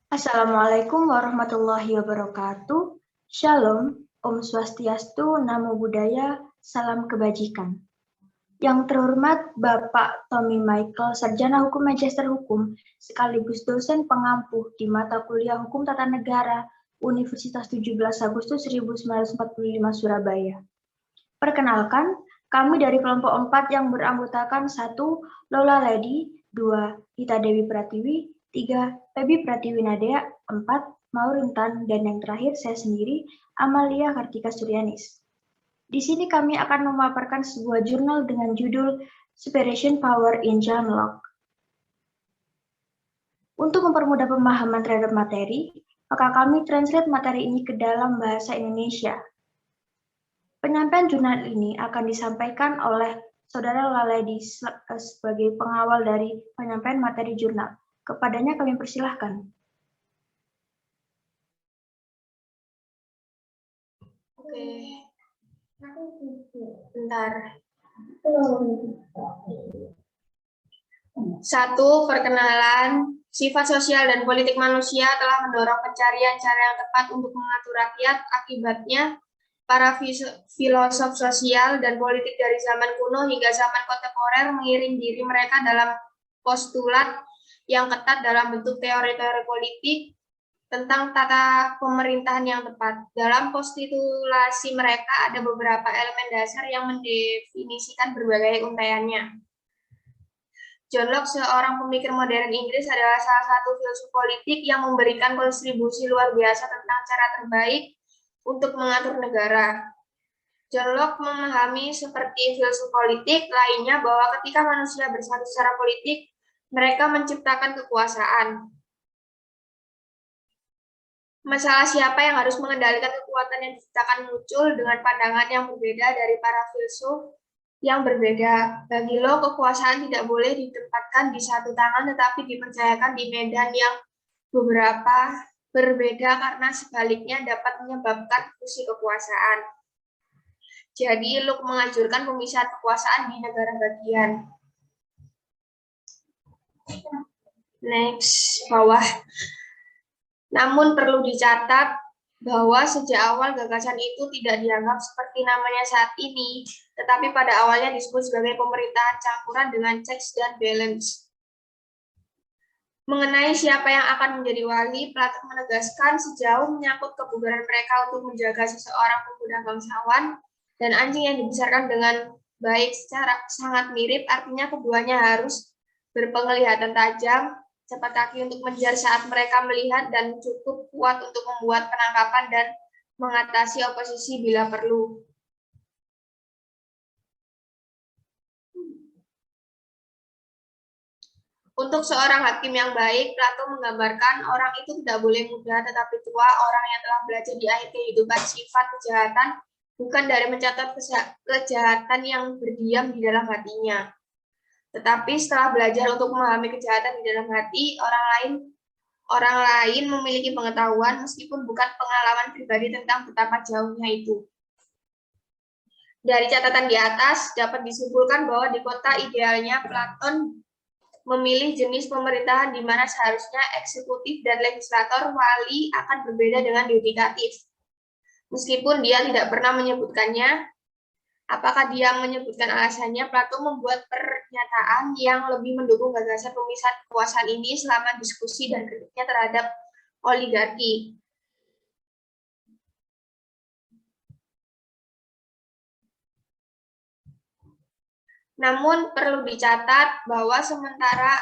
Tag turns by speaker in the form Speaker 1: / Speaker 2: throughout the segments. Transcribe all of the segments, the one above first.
Speaker 1: Assalamualaikum warahmatullahi wabarakatuh. Shalom, Om Swastiastu, Namo Buddhaya, Salam Kebajikan. Yang terhormat Bapak Tommy Michael, Sarjana Hukum Magister Hukum, sekaligus dosen pengampuh di mata kuliah Hukum Tata Negara, Universitas 17 Agustus 1945 Surabaya. Perkenalkan, kami dari kelompok 4 yang beranggotakan 1. Lola Lady, 2. Ita Dewi Pratiwi, 3. Pebi Pratiwi Nadea, 4. Maurintan, dan yang terakhir saya sendiri, Amalia Kartika Suryanis. Di sini kami akan memaparkan sebuah jurnal dengan judul Separation Power in John Locke. Untuk mempermudah pemahaman terhadap materi, maka kami translate materi ini ke dalam bahasa Indonesia. Penyampaian jurnal ini akan disampaikan oleh Saudara Laledi sebagai pengawal dari penyampaian materi jurnal. Kepadanya kami persilahkan.
Speaker 2: Oke. Bentar. 1. Perkenalan. Sifat sosial dan politik manusia telah mendorong pencarian cara yang tepat untuk mengatur rakyat. Akibatnya, para filosof sosial dan politik dari zaman kuno hingga zaman kontemporer mengiring diri mereka dalam postulat yang ketat dalam bentuk teori-teori politik tentang tata pemerintahan yang tepat. Dalam postulasi mereka ada beberapa elemen dasar yang mendefinisikan berbagai untaiannya. John Locke, seorang pemikir modern Inggris, adalah salah satu filsuf politik yang memberikan kontribusi luar biasa tentang cara terbaik untuk mengatur negara. John Locke memahami seperti filsuf politik lainnya bahwa ketika manusia bersatu secara politik, mereka menciptakan kekuasaan. Masalah siapa yang harus mengendalikan kekuatan yang diciptakan muncul dengan pandangan yang berbeda dari para filsuf yang berbeda. Bagi Locke, kekuasaan tidak boleh ditempatkan di satu tangan tetapi dipercayakan di medan yang beberapa berbeda karena sebaliknya dapat menyebabkan fusi kekuasaan. Jadi Locke menganjurkan pemisahan kekuasaan di negara bagian. Next, bawah. Namun perlu dicatat bahwa sejak awal gagasan itu tidak dianggap seperti namanya saat ini, tetapi pada awalnya disebut sebagai pemerintahan campuran dengan checks dan balance. Mengenai siapa yang akan menjadi wali, Plato menegaskan sejauh menyangkut kebugaran mereka untuk menjaga seseorang pemuda bangsawan dan anjing yang dibesarkan dengan baik secara sangat mirip, artinya keduanya harus berpenglihatan tajam, cepat kaki untuk mengejar saat mereka melihat, dan cukup kuat untuk membuat penangkapan dan mengatasi oposisi bila perlu. Untuk seorang hakim yang baik, Plato menggambarkan orang itu tidak boleh muda tetapi tua, orang yang telah belajar di akhir kehidupan sifat kejahatan, bukan dari mencatat kejahatan yang berdiam di dalam hatinya. Tetapi setelah belajar untuk memahami kejahatan di dalam hati, orang lain memiliki pengetahuan meskipun bukan pengalaman pribadi tentang betapa jauhnya itu. Dari catatan di atas dapat disimpulkan bahwa di kota idealnya Platon memilih jenis pemerintahan di mana seharusnya eksekutif dan legislator wali akan berbeda dengan yudikatif. Meskipun dia tidak pernah menyebutkannya, apakah dia menyebutkan alasannya, Plato membuat pernyataan yang lebih mendukung gagasan pemisahan kekuasaan ini selama diskusi dan kritiknya terhadap oligarki. Namun perlu dicatat bahwa sementara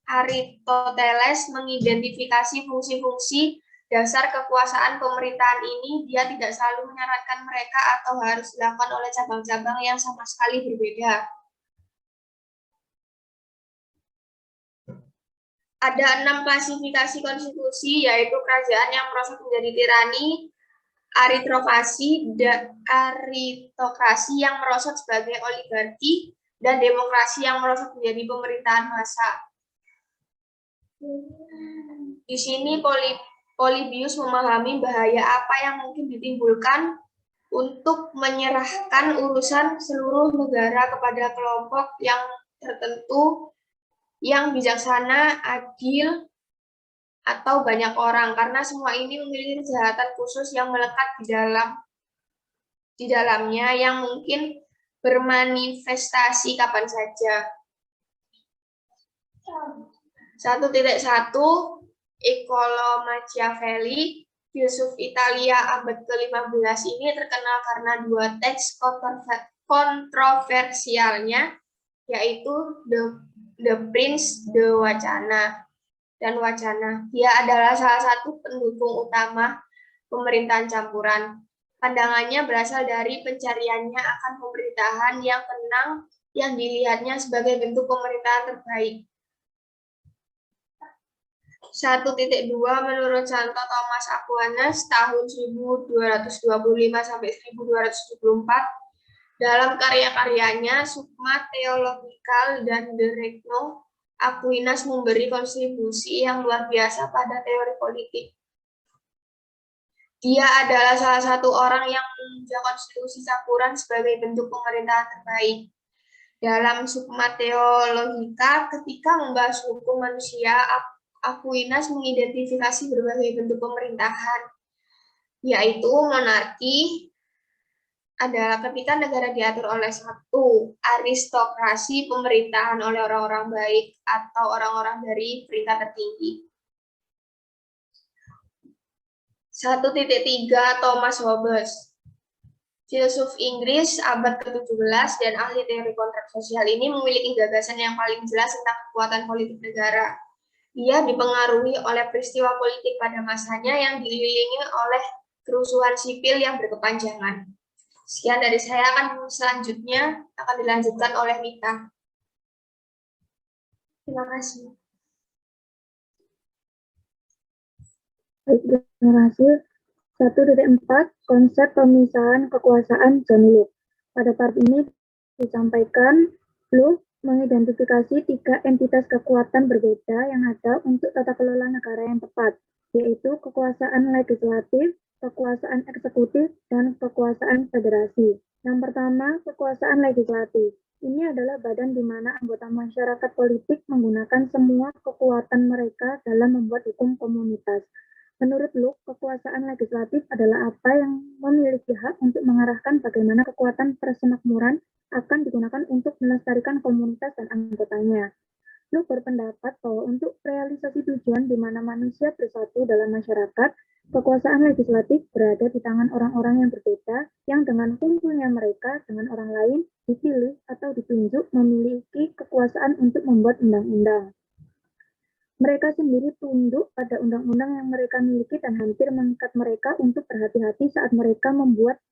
Speaker 2: Aristoteles mengidentifikasi fungsi-fungsi dasar kekuasaan pemerintahan ini, dia tidak selalu menyarankan mereka atau harus dilakukan oleh cabang-cabang yang sama sekali berbeda. Ada 6 klasifikasi konstitusi, yaitu kerajaan yang merosot menjadi tirani, aritokrasi yang merosot sebagai oligarki, dan demokrasi yang merosot menjadi pemerintahan massa. Di sini Polybius memahami bahaya apa yang mungkin ditimbulkan untuk menyerahkan urusan seluruh negara kepada kelompok yang tertentu yang bijaksana, adil, atau banyak orang, karena semua ini memiliki kejahatan khusus yang melekat di dalamnya yang mungkin bermanifestasi kapan saja. 1.1 Eccolo Machiavelli, filsuf Italia abad ke-15 ini terkenal karena dua teks kontroversialnya, yaitu The Prince de Wacana dan Wacana. Dia adalah salah satu pendukung utama pemerintahan campuran. Pandangannya berasal dari pencariannya akan pemerintahan yang tenang yang dilihatnya sebagai bentuk pemerintahan terbaik. 1.2 menurut Santo Thomas Aquinas tahun 1225 sampai 1274 dalam karya-karyanya Summa Theologica dan De Regno, Aquinas memberi kontribusi yang luar biasa pada teori politik. Dia adalah salah satu orang yang menunjuk konstitusi campuran sebagai bentuk pemerintahan terbaik. Dalam Summa Theologica, ketika membahas hukum manusia, Aquinas mengidentifikasi berbagai bentuk pemerintahan, yaitu monarki adalah ketika negara diatur oleh satu, aristokrasi pemerintahan oleh orang-orang baik atau orang-orang dari peringkat tertinggi. 1.3 Thomas Hobbes, filsuf Inggris abad ke-17 dan ahli teori kontrak sosial ini memiliki gagasan yang paling jelas tentang kekuatan politik negara. Ia dipengaruhi oleh peristiwa politik pada masanya yang diiringi oleh kerusuhan sipil yang berkepanjangan. Sekian dari saya, selanjutnya akan dilanjutkan oleh Mita. Terima kasih.
Speaker 3: Baik, terima kasih. 1.4 Konsep pemisahan kekuasaan John Locke. Pada part ini disampaikan Locke mengidentifikasi 3 entitas kekuatan berbeda yang ada untuk tata kelola negara yang tepat, yaitu kekuasaan legislatif, kekuasaan eksekutif, dan kekuasaan federasi. Yang pertama, kekuasaan legislatif. Ini adalah badan di mana anggota masyarakat politik menggunakan semua kekuatan mereka dalam membuat hukum komunitas. Menurut Locke, kekuasaan legislatif adalah apa yang memiliki hak untuk mengarahkan bagaimana kekuatan persemakmuran akan digunakan untuk melestarikan komunitas dan anggotanya. Locke berpendapat bahwa untuk realisasi tujuan di mana manusia bersatu dalam masyarakat, kekuasaan legislatif berada di tangan orang-orang yang berbeda yang dengan kumpulnya mereka dengan orang lain dipilih atau ditunjuk memiliki kekuasaan untuk membuat undang-undang. Mereka sendiri tunduk pada undang-undang yang mereka miliki dan hampir mengikat mereka untuk berhati-hati saat mereka membuat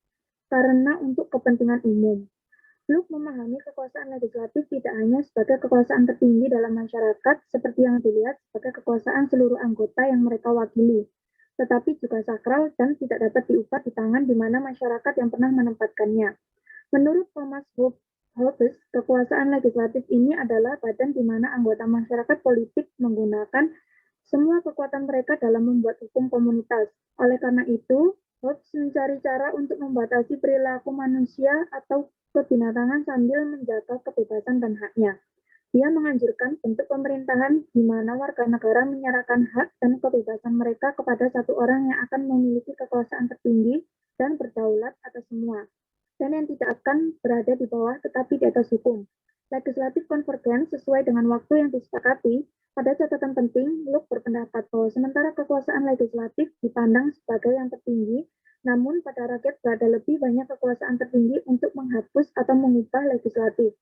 Speaker 3: karena untuk kepentingan umum. Locke memahami kekuasaan legislatif tidak hanya sebagai kekuasaan tertinggi dalam masyarakat seperti yang dilihat sebagai kekuasaan seluruh anggota yang mereka wakili, tetapi juga sakral dan tidak dapat diubah di tangan di mana masyarakat yang pernah menempatkannya. Menurut Thomas Hobbes, kekuasaan legislatif ini adalah badan di mana anggota masyarakat politik menggunakan semua kekuatan mereka dalam membuat hukum komunitas. Oleh karena itu, Hobbes mencari cara untuk membatasi perilaku manusia atau kebinatangan sambil menjaga kebebasan dan haknya. Dia menganjurkan bentuk pemerintahan di mana warga negara menyerahkan hak dan kebebasan mereka kepada satu orang yang akan memiliki kekuasaan tertinggi dan berdaulat atas semua, dan yang tidak akan berada di bawah tetapi di atas hukum. Legislatif konvergen sesuai dengan waktu yang disepakati. Pada catatan penting, Locke berpendapat bahwa sementara kekuasaan legislatif dipandang sebagai yang tertinggi, namun pada rakyat berada lebih banyak kekuasaan tertinggi untuk menghapus atau mengubah legislatif.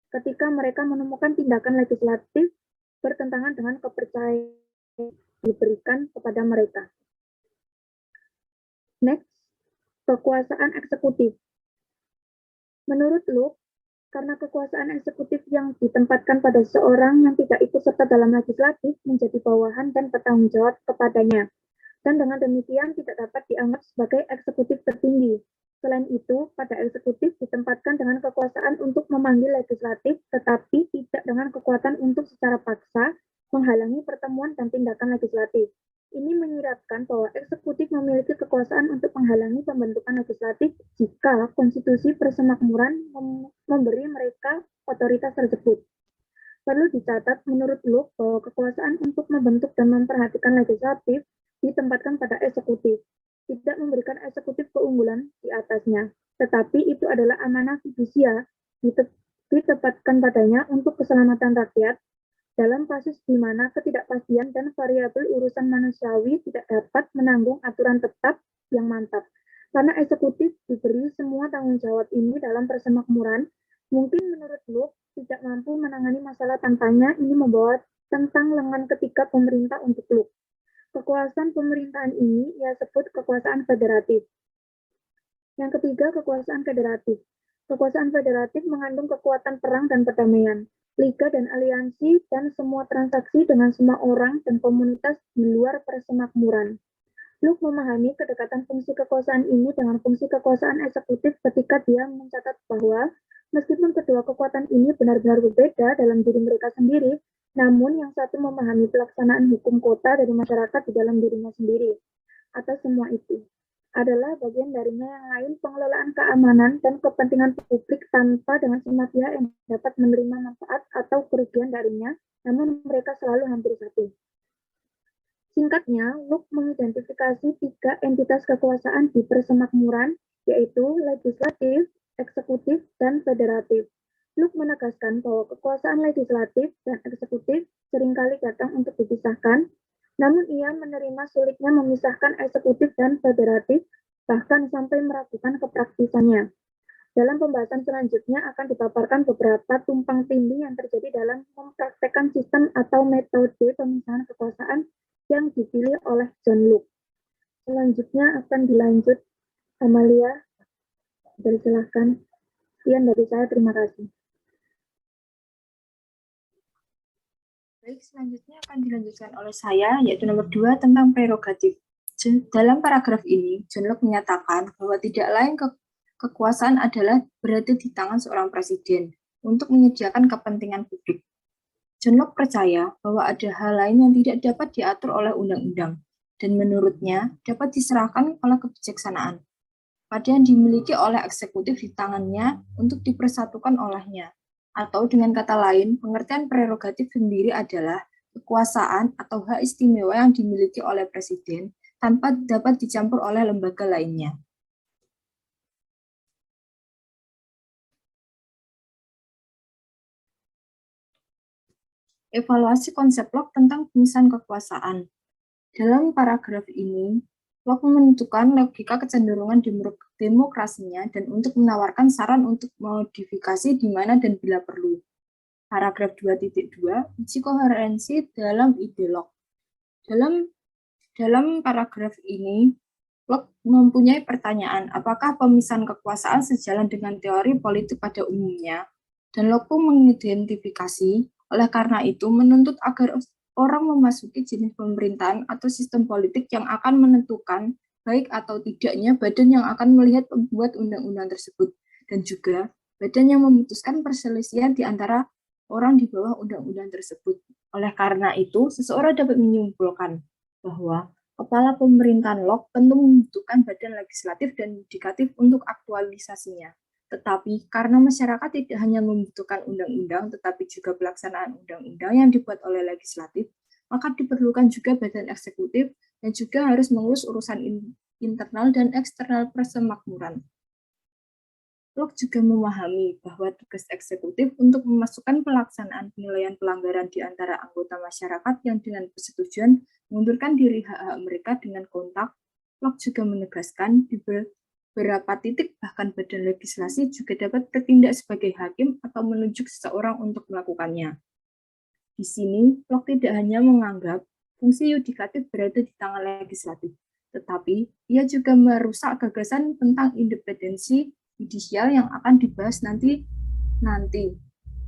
Speaker 3: Ketika mereka menemukan tindakan legislatif bertentangan dengan kepercayaan diberikan kepada mereka. Next, kekuasaan eksekutif. Menurut Locke, karena kekuasaan eksekutif yang ditempatkan pada seorang yang tidak ikut serta dalam legislatif menjadi bawahan dan bertanggung jawab kepadanya, dan dengan demikian tidak dapat dianggap sebagai eksekutif tertinggi. Selain itu, pada eksekutif ditempatkan dengan kekuasaan untuk memanggil legislatif, tetapi tidak dengan kekuatan untuk secara paksa menghalangi pertemuan dan tindakan legislatif. Ini menyiratkan bahwa eksekutif memiliki kekuasaan untuk menghalangi pembentukan legislatif jika konstitusi persemakmuran memberi mereka otoritas tersebut. Perlu dicatat menurut Locke bahwa kekuasaan untuk membentuk dan memperhatikan legislatif ditempatkan pada eksekutif, tidak memberikan eksekutif keunggulan di atasnya, tetapi itu adalah amanah fidusia ditempatkan padanya untuk keselamatan rakyat dalam kasus di mana ketidakpastian dan variabel urusan manusiawi tidak dapat menanggung aturan tetap yang mantap. Karena eksekutif diberi semua tanggung jawab ini dalam persemakmuran, mungkin menurut Locke tidak mampu menangani masalah tanpanya. Ini membawa tentang lengan ketiga pemerintah untuk Locke. Kekuasaan pemerintahan ini ia sebut kekuasaan federatif. Yang ketiga, kekuasaan federatif. Kekuasaan federatif mengandung kekuatan perang dan perdamaian, liga dan aliansi, dan semua transaksi dengan semua orang dan komunitas di luar persemakmuran. Locke memahami kedekatan fungsi kekuasaan ini dengan fungsi kekuasaan eksekutif ketika dia mencatat bahwa meskipun kedua kekuatan ini benar-benar berbeda dalam diri mereka sendiri, namun yang satu memahami pelaksanaan hukum kota dari masyarakat di dalam dirinya sendiri. Atas semua itu adalah bagian darinya yang lain pengelolaan keamanan dan kepentingan publik tanpa dengan semua pihak yang dapat menerima manfaat atau kerugian darinya, namun mereka selalu hampir satu. Singkatnya, Locke mengidentifikasi tiga entitas kekuasaan di persemakmuran, yaitu legislatif, eksekutif, dan federatif. Locke menegaskan bahwa kekuasaan legislatif dan eksekutif seringkali datang untuk dipisahkan, namun ia menerima sulitnya memisahkan eksekutif dan federatif, bahkan sampai meragukan kepraktisannya. Dalam pembahasan selanjutnya akan dipaparkan beberapa tumpang tindih yang terjadi dalam mempraktekkan sistem atau metode pemisahan kekuasaan yang dipilih oleh John Locke. Selanjutnya akan dilanjut Amalia. Silakan. Sekian dari saya, terima kasih.
Speaker 4: Baik, selanjutnya akan dilanjutkan oleh saya, yaitu nomor 2 tentang prerogatif. Dalam paragraf ini, John Locke menyatakan bahwa tidak lain kekuasaan adalah berada di tangan seorang presiden untuk menyediakan kepentingan publik. John Locke percaya bahwa ada hal lain yang tidak dapat diatur oleh undang-undang, dan menurutnya dapat diserahkan oleh kebijaksanaan pada yang dimiliki oleh eksekutif di tangannya untuk dipersatukan olehnya. Atau dengan kata lain, pengertian prerogatif sendiri adalah kekuasaan atau hak istimewa yang dimiliki oleh presiden tanpa dapat dicampur oleh lembaga lainnya. Evaluasi konsep Locke tentang pemisahan kekuasaan. Dalam paragraf ini, Locke menentukan logika kecenderungan demokrasinya dan untuk menawarkan saran untuk modifikasi di mana dan bila perlu. Paragraf 2.2, uji koherensi dalam ide Locke. Dalam paragraf ini, Locke mempunyai pertanyaan, apakah pemisahan kekuasaan sejalan dengan teori politik pada umumnya? Dan Locke mengidentifikasi, oleh karena itu menuntut agar orang memasuki jenis pemerintahan atau sistem politik yang akan menentukan baik atau tidaknya badan yang akan melihat pembuat undang-undang tersebut, dan juga badan yang memutuskan perselisihan di antara orang di bawah undang-undang tersebut. Oleh karena itu, seseorang dapat menyimpulkan bahwa kepala pemerintahan Locke tentu membutuhkan badan legislatif dan yudikatif untuk aktualisasinya. Tetapi karena masyarakat tidak hanya membutuhkan undang-undang, tetapi juga pelaksanaan undang-undang yang dibuat oleh legislatif, maka diperlukan juga badan eksekutif dan juga harus mengurus urusan internal dan eksternal persemakmuran. Locke juga memahami bahwa tugas eksekutif untuk memasukkan pelaksanaan penilaian pelanggaran di antara anggota masyarakat yang dengan persetujuan mengundurkan diri hak-hak mereka dengan kontak. Locke juga menegaskan di beberapa titik bahkan badan legislasi juga dapat bertindak sebagai hakim atau menunjuk seseorang untuk melakukannya. Di sini, Locke tidak hanya menganggap fungsi yudikatif berada di tangan legislatif, tetapi ia juga merusak gagasan tentang independensi yudisial yang akan dibahas nanti.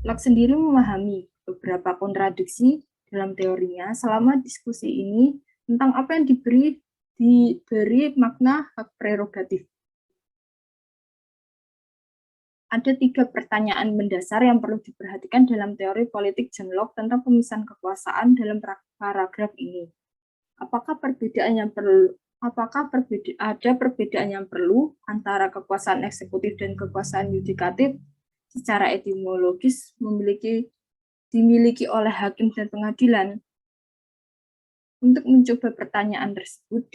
Speaker 4: Locke sendiri memahami beberapa kontradiksi dalam teorinya selama diskusi ini tentang apa yang diberi makna hak prerogatif. Ada 3 pertanyaan mendasar yang perlu diperhatikan dalam teori politik John Locke tentang pemisahan kekuasaan dalam paragraf ini. Apakah ada perbedaan yang perlu antara kekuasaan eksekutif dan kekuasaan yudikatif? Secara etimologis memiliki dimiliki oleh hakim dan pengadilan. Untuk mencoba pertanyaan tersebut,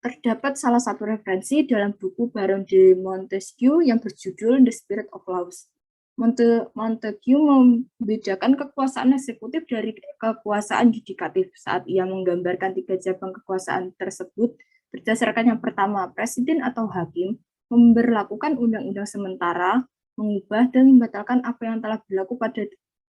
Speaker 4: terdapat salah satu referensi dalam buku Baron de Montesquieu yang berjudul The Spirit of Laws. Montesquieu membedakan kekuasaan eksekutif dari kekuasaan yudikatif saat ia menggambarkan 3 cabang kekuasaan tersebut. Berdasarkan yang pertama, presiden atau hakim memberlakukan undang-undang sementara, mengubah dan membatalkan apa yang telah berlaku pada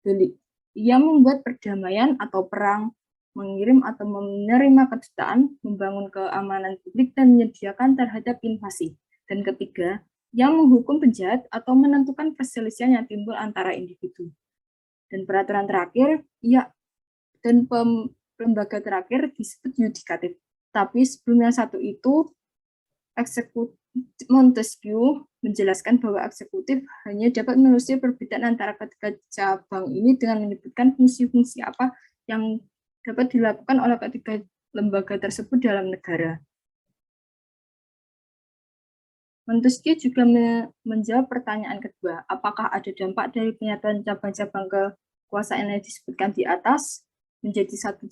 Speaker 4: delik. Ia membuat perdamaian atau perang, mengirim atau menerima kedutaan, membangun keamanan publik, dan menyediakan terhadap invasi. Dan ketiga, yang menghukum penjahat atau menentukan perselisihan yang timbul antara individu. Dan peraturan terakhir, lembaga terakhir disebut yudikatif. Tapi sebelum yang satu itu, Montesquieu menjelaskan bahwa eksekutif hanya dapat menelusuri perbedaan antara ketiga cabang ini dengan menyebutkan fungsi-fungsi apa yang dapat dilakukan oleh ketiga lembaga tersebut dalam negara. Montesquieu juga menjawab pertanyaan kedua, apakah ada dampak dari penyatuan cabang-cabang kekuasaan yang disebutkan di atas menjadi satu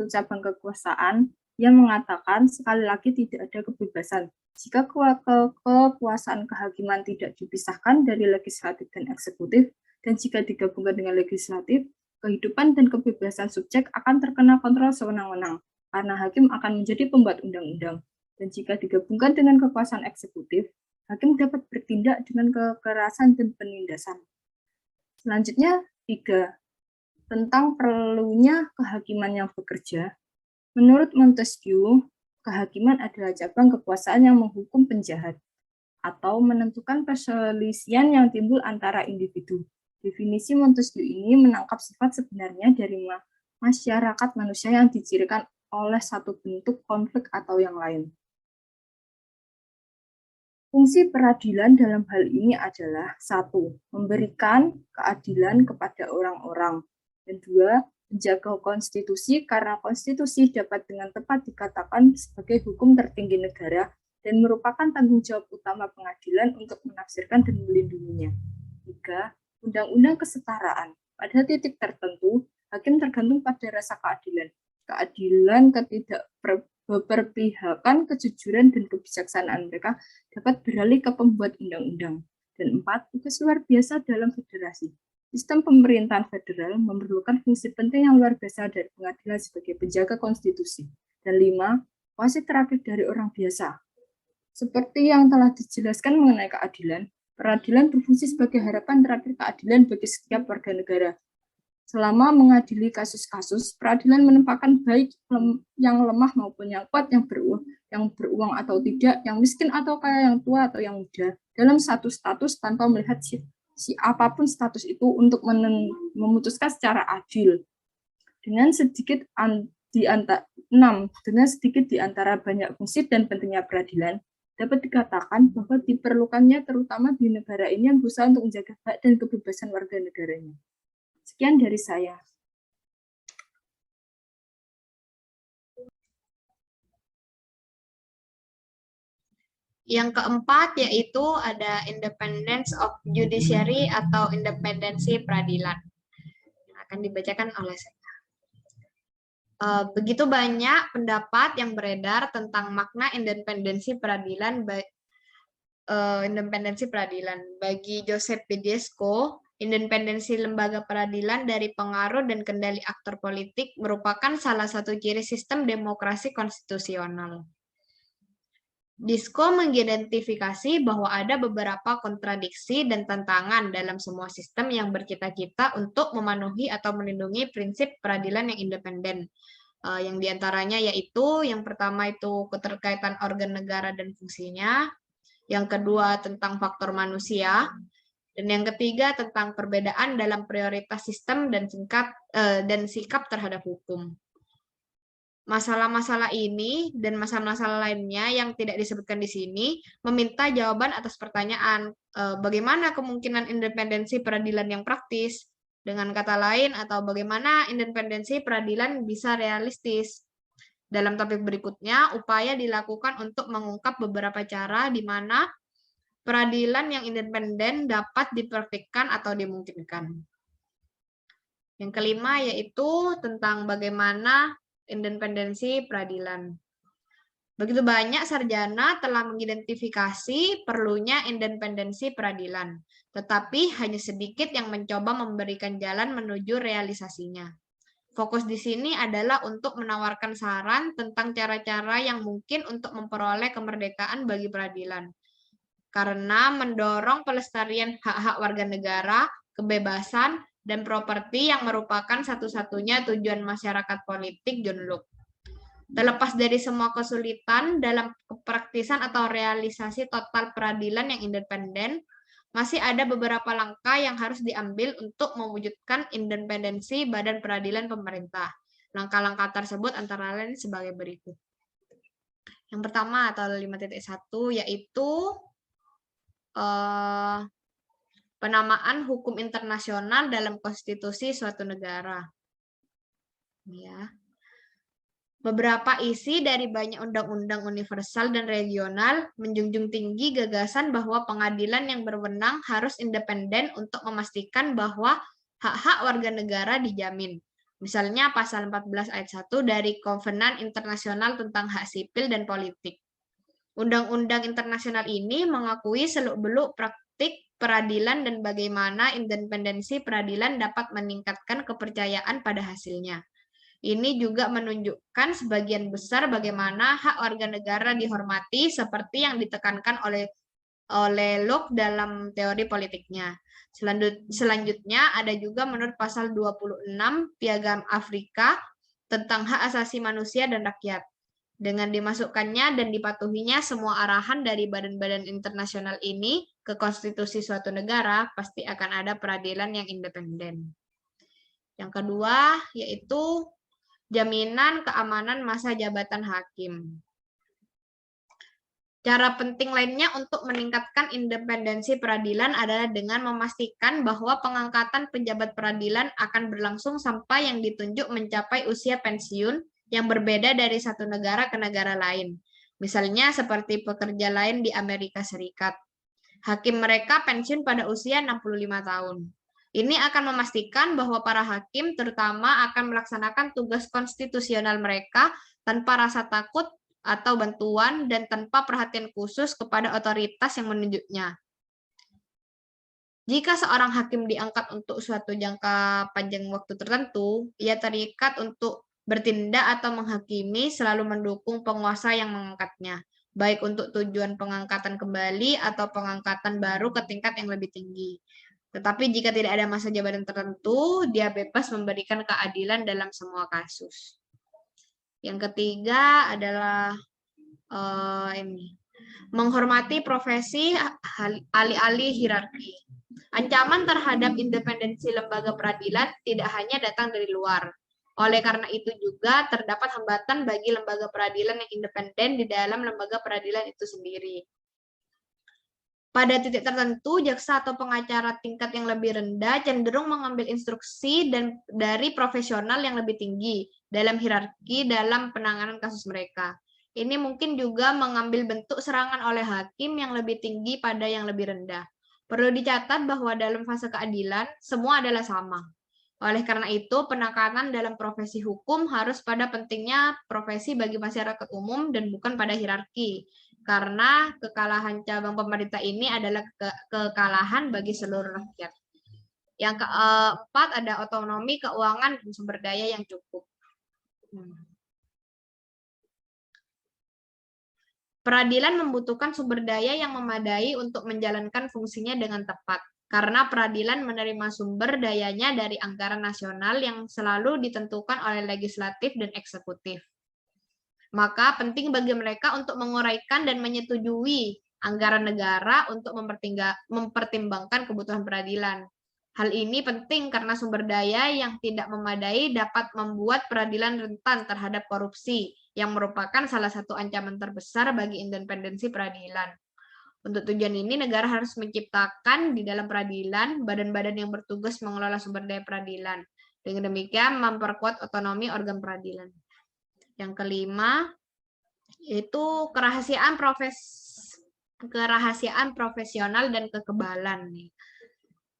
Speaker 4: cabang kekuasaan, yang mengatakan sekali lagi tidak ada kebebasan. Jika kekuasaan kehakiman tidak dipisahkan dari legislatif dan eksekutif, dan jika digabungkan dengan legislatif, kehidupan dan kebebasan subjek akan terkena kontrol sewenang-wenang, karena hakim akan menjadi pembuat undang-undang. Dan jika digabungkan dengan kekuasaan eksekutif, hakim dapat bertindak dengan kekerasan dan penindasan. Selanjutnya, 3. Tentang perlunya kehakiman yang bekerja. Menurut Montesquieu, kehakiman adalah cabang kekuasaan yang menghukum penjahat atau menentukan perselisihan yang timbul antara individu. Definisi Montesquieu ini menangkap sifat sebenarnya dari masyarakat manusia yang dicirikan oleh satu bentuk konflik atau yang lain. Fungsi peradilan dalam hal ini adalah 1. Memberikan keadilan kepada orang-orang, dan 2. Menjaga konstitusi karena konstitusi dapat dengan tepat dikatakan sebagai hukum tertinggi negara dan merupakan tanggung jawab utama pengadilan untuk menafsirkan dan melindunginya. 3. Undang-undang kesetaraan. Pada titik tertentu, hakim tergantung pada rasa keadilan. Keadilan, ketidakberpihakan, kejujuran, dan kebijaksanaan mereka dapat beralih ke pembuat undang-undang. Dan 4. Tugas luar biasa dalam federasi. Sistem pemerintahan federal memerlukan fungsi penting yang luar biasa dari pengadilan sebagai penjaga konstitusi. Dan 5. Wasit terakhir dari orang biasa. Seperti yang telah dijelaskan mengenai keadilan, peradilan berfungsi sebagai harapan terakhir keadilan bagi setiap warga negara. Selama mengadili kasus-kasus, peradilan menempatkan baik yang lemah maupun yang kuat, yang beruang atau tidak, yang miskin atau kaya, yang tua atau yang muda, dalam satu status tanpa melihat si apapun status itu untuk memutuskan secara adil. Dengan sedikit di antara banyak fungsi dan pentingnya peradilan, dapat dikatakan bahwa diperlukannya terutama di negara ini yang berusaha untuk menjaga hak dan kebebasan warga negaranya. Sekian dari saya.
Speaker 2: Yang keempat yaitu ada independence of judiciary atau independensi peradilan. Akan dibacakan oleh saya. Begitu banyak pendapat yang beredar tentang makna independensi peradilan. Bagi Joseph Bidesco, independensi lembaga peradilan dari pengaruh dan kendali aktor politik merupakan salah satu ciri sistem demokrasi konstitusional. Disco mengidentifikasi bahwa ada beberapa kontradiksi dan tantangan dalam semua sistem yang bercita-cita untuk memenuhi atau melindungi prinsip peradilan yang independen. Yang diantaranya yaitu, yang pertama itu keterkaitan organ negara dan fungsinya, yang kedua tentang faktor manusia, dan yang ketiga tentang perbedaan dalam prioritas sistem dan sikap terhadap hukum. Masalah-masalah ini dan masalah-masalah lainnya yang tidak disebutkan di sini meminta jawaban atas pertanyaan bagaimana kemungkinan independensi peradilan yang praktis, dengan kata lain, atau bagaimana independensi peradilan bisa realistis. Dalam topik berikutnya, upaya dilakukan untuk mengungkap beberapa cara di mana peradilan yang independen dapat dipraktikkan atau dimungkinkan. Yang kelima yaitu tentang bagaimana independensi peradilan. Begitu banyak sarjana telah mengidentifikasi perlunya independensi peradilan, tetapi hanya sedikit yang mencoba memberikan jalan menuju realisasinya. Fokus di sini adalah untuk menawarkan saran tentang cara-cara yang mungkin untuk memperoleh kemerdekaan bagi peradilan. Karena mendorong pelestarian hak-hak warga negara, kebebasan, dan properti yang merupakan satu-satunya tujuan masyarakat politik John Locke. Terlepas dari semua kesulitan dalam kepraktisan atau realisasi total peradilan yang independen, masih ada beberapa langkah yang harus diambil untuk mewujudkan independensi badan peradilan pemerintah. Langkah-langkah tersebut antara lain sebagai berikut. Yang pertama atau 5.1 yaitu penamaan hukum internasional dalam konstitusi suatu negara. Ya. Beberapa isi dari banyak undang-undang universal dan regional menjunjung tinggi gagasan bahwa pengadilan yang berwenang harus independen untuk memastikan bahwa hak-hak warga negara dijamin. Misalnya pasal 14 ayat 1 dari Kovenan Internasional tentang Hak Sipil dan Politik. Undang-undang internasional ini mengakui seluk-beluk praktik peradilan dan bagaimana independensi peradilan dapat meningkatkan kepercayaan pada hasilnya. Ini juga menunjukkan sebagian besar bagaimana hak warga negara dihormati seperti yang ditekankan oleh Locke dalam teori politiknya. Selanjutnya ada juga menurut pasal 26 Piagam Afrika tentang hak asasi manusia dan rakyat. Dengan dimasukkannya dan dipatuhinya semua arahan dari badan-badan internasional ini ke konstitusi suatu negara, pasti akan ada peradilan yang independen. Yang kedua yaitu jaminan keamanan masa jabatan hakim. Cara penting lainnya untuk meningkatkan independensi peradilan adalah dengan memastikan bahwa pengangkatan pejabat peradilan akan berlangsung sampai yang ditunjuk mencapai usia pensiun yang berbeda dari satu negara ke negara lain. Misalnya seperti pekerja lain di Amerika Serikat. Hakim mereka pensiun pada usia 65 tahun. Ini akan memastikan bahwa para hakim terutama akan melaksanakan tugas konstitusional mereka tanpa rasa takut atau bantuan dan tanpa perhatian khusus kepada otoritas yang menunjuknya. Jika seorang hakim diangkat untuk suatu jangka panjang waktu tertentu, ia terikat untuk bertindak atau menghakimi selalu mendukung penguasa yang mengangkatnya, baik untuk tujuan pengangkatan kembali atau pengangkatan baru ke tingkat yang lebih tinggi. Tetapi jika tidak ada masa jabatan tertentu, dia bebas memberikan keadilan dalam semua kasus. Yang ketiga adalah menghormati profesi alih-alih hierarki. Ancaman terhadap independensi lembaga peradilan tidak hanya datang dari luar. Oleh karena itu juga terdapat hambatan bagi lembaga peradilan yang independen di dalam lembaga peradilan itu sendiri. Pada titik tertentu, jaksa atau pengacara tingkat yang lebih rendah cenderung mengambil instruksi dari profesional yang lebih tinggi dalam hierarki dalam penanganan kasus mereka. Ini mungkin juga mengambil bentuk serangan oleh hakim yang lebih tinggi pada yang lebih rendah. Perlu dicatat bahwa dalam fase keadilan, semua adalah sama. Oleh karena itu, penekanan dalam profesi hukum harus pada pentingnya profesi bagi masyarakat umum dan bukan pada hierarki. Karena kekalahan cabang pemerintah ini adalah kekalahan bagi seluruh rakyat. Yang keempat ada otonomi keuangan dan sumber daya yang cukup. Peradilan membutuhkan sumber daya yang memadai untuk menjalankan fungsinya dengan tepat. Karena peradilan menerima sumber dayanya dari anggaran nasional yang selalu ditentukan oleh legislatif dan eksekutif. Maka penting bagi mereka untuk menguraikan dan menyetujui anggaran negara untuk mempertimbangkan kebutuhan peradilan. Hal ini penting karena sumber daya yang tidak memadai dapat membuat peradilan rentan terhadap korupsi, yang merupakan salah satu ancaman terbesar bagi independensi peradilan. Untuk tujuan ini, negara harus menciptakan di dalam peradilan badan-badan yang bertugas mengelola sumber daya peradilan. Dengan demikian, memperkuat otonomi organ peradilan. Yang kelima, yaitu kerahasiaan
Speaker 5: kerahasiaan profesional dan kekebalan nih.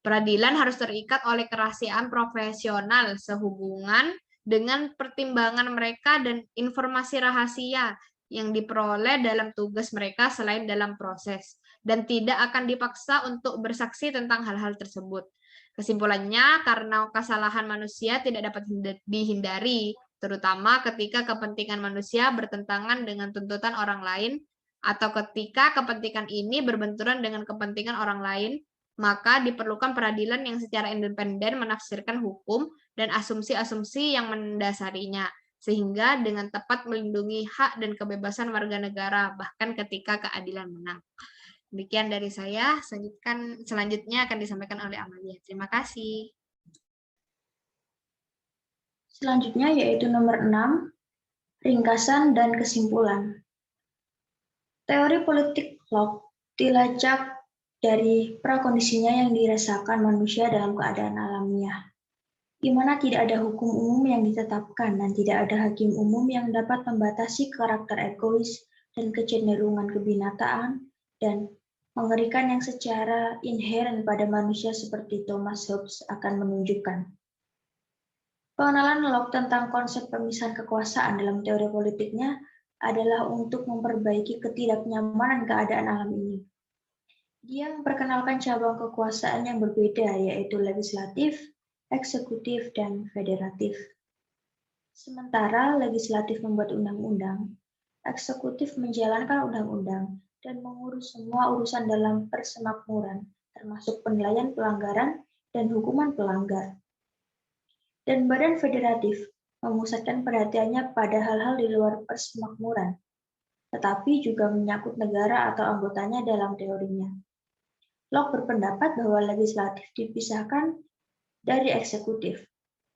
Speaker 5: Peradilan harus terikat oleh kerahasiaan profesional sehubungan dengan pertimbangan mereka dan informasi rahasia yang diperoleh dalam tugas mereka selain dalam proses, dan tidak akan dipaksa untuk bersaksi tentang hal-hal tersebut. Kesimpulannya, karena kesalahan manusia tidak dapat dihindari, terutama ketika kepentingan manusia bertentangan dengan tuntutan orang lain, atau ketika kepentingan ini berbenturan dengan kepentingan orang lain, maka diperlukan peradilan yang secara independen menafsirkan hukum dan asumsi-asumsi yang mendasarinya, sehingga dengan tepat melindungi hak dan kebebasan warga negara, bahkan ketika keadilan menang. Demikian dari saya, selanjutnya akan disampaikan oleh Amalia. Terima kasih.
Speaker 1: Selanjutnya yaitu nomor 6, ringkasan dan kesimpulan. Teori politik Locke dilacak dari prakondisinya yang dirasakan manusia dalam keadaan alamiah, di mana tidak ada hukum umum yang ditetapkan dan tidak ada hakim umum yang dapat membatasi karakter egois dan kecenderungan kebinataan dan mengerikan yang secara inheren pada manusia seperti Thomas Hobbes akan menunjukkan. Pengenalan Locke tentang konsep pemisahan kekuasaan dalam teori politiknya adalah untuk memperbaiki ketidaknyamanan keadaan alam ini. Dia memperkenalkan cabang kekuasaan yang berbeda, yaitu legislatif, eksekutif, dan federatif. Sementara legislatif membuat undang-undang, eksekutif menjalankan undang-undang, dan mengurus semua urusan dalam persemakmuran, termasuk penilaian pelanggaran dan hukuman pelanggar. Dan badan federatif memusatkan perhatiannya pada hal-hal di luar persemakmuran, tetapi juga menyangkut negara atau anggotanya dalam teorinya. Locke berpendapat bahwa legislatif dipisahkan dari eksekutif.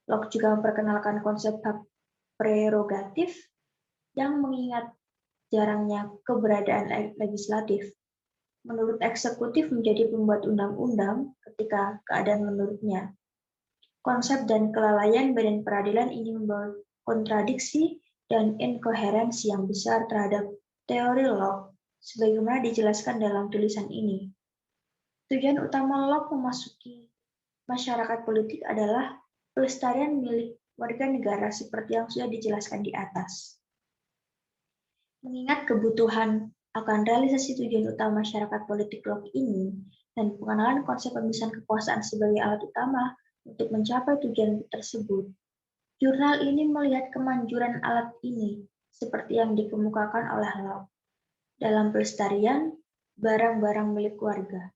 Speaker 1: Locke juga memperkenalkan konsep hak prerogatif yang mengingat jarangnya keberadaan legislatif. Menurut eksekutif menjadi pembuat undang-undang ketika keadaan menurutnya. Konsep dan kelalaian badan peradilan ini membawa kontradiksi dan inkoherensi yang besar terhadap teori Locke sebagaimana dijelaskan dalam tulisan ini. Tujuan utama Locke memasuki masyarakat politik adalah pelestarian milik warga negara seperti yang sudah dijelaskan di atas. Mengingat kebutuhan akan realisasi tujuan utama masyarakat politik Locke ini dan pengenalan konsep pemisahan kekuasaan sebagai alat utama untuk mencapai tujuan tersebut, jurnal ini melihat kemanjuran alat ini seperti yang dikemukakan oleh Locke dalam pelestarian barang-barang milik warga.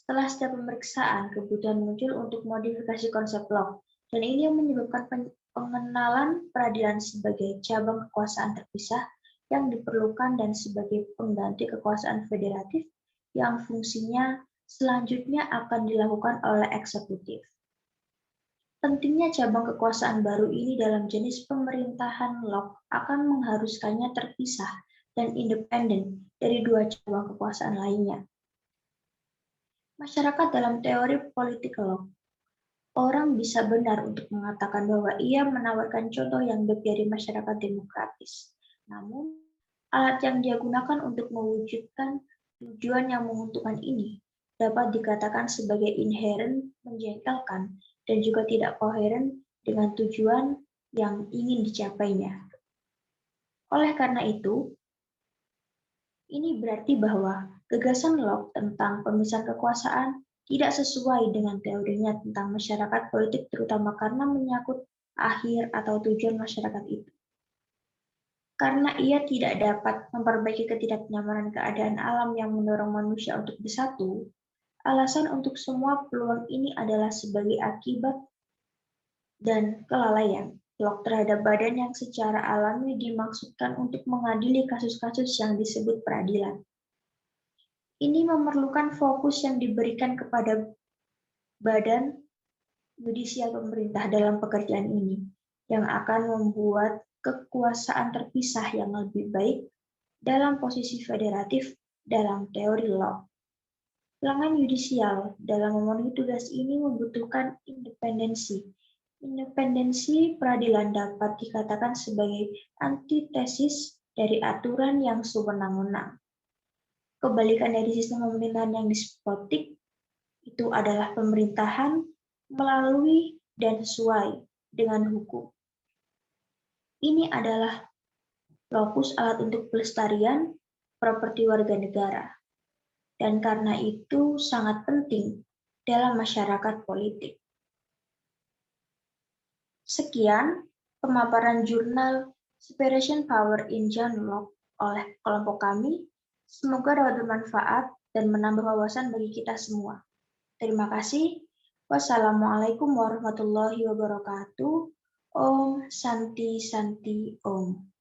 Speaker 1: Setelah setiap pemeriksaan, kebutuhan muncul untuk modifikasi konsep Locke, dan ini yang menyebabkan pengenalan peradilan sebagai cabang kekuasaan terpisah yang diperlukan dan sebagai pengganti kekuasaan federatif yang fungsinya selanjutnya akan dilakukan oleh eksekutif. Pentingnya cabang kekuasaan baru ini dalam jenis pemerintahan Locke akan mengharuskannya terpisah dan independen dari dua cabang kekuasaan lainnya. Masyarakat dalam teori politik Locke, orang bisa benar untuk mengatakan bahwa ia menawarkan contoh yang baik dari masyarakat demokratis. Namun, alat yang dia gunakan untuk mewujudkan tujuan yang menguntungkan ini dapat dikatakan sebagai inheren, menjengkelkan, dan juga tidak koheren dengan tujuan yang ingin dicapainya. Oleh karena itu, ini berarti bahwa gagasan Locke tentang pemisahan kekuasaan tidak sesuai dengan teorinya tentang masyarakat politik, terutama karena menyangkut akhir atau tujuan masyarakat itu. Karena ia tidak dapat memperbaiki ketidaknyamanan keadaan alam yang mendorong manusia untuk bersatu, alasan untuk semua peluang ini adalah sebagai akibat dan kelalaian Locke terhadap badan yang secara alami dimaksudkan untuk mengadili kasus-kasus yang disebut peradilan. Ini memerlukan fokus yang diberikan kepada badan yudisial pemerintah dalam pekerjaan ini, yang akan membuat kekuasaan terpisah yang lebih baik dalam posisi federatif dalam teori Locke. Lengan yudisial dalam memenuhi tugas ini membutuhkan independensi. Independensi peradilan dapat dikatakan sebagai antitesis dari aturan yang sewenang-wenang. kebalikan dari sistem pemerintahan yang despotik, itu adalah pemerintahan melalui dan sesuai dengan hukum. Ini adalah lokus alat untuk pelestarian properti warga negara, dan karena itu sangat penting dalam masyarakat politik. Sekian pemaparan jurnal Separation Power in John Locke oleh kelompok kami. Semoga dapat bermanfaat dan menambah wawasan bagi kita semua. Terima kasih. Wassalamualaikum warahmatullahi wabarakatuh. Om Santi Santi Om.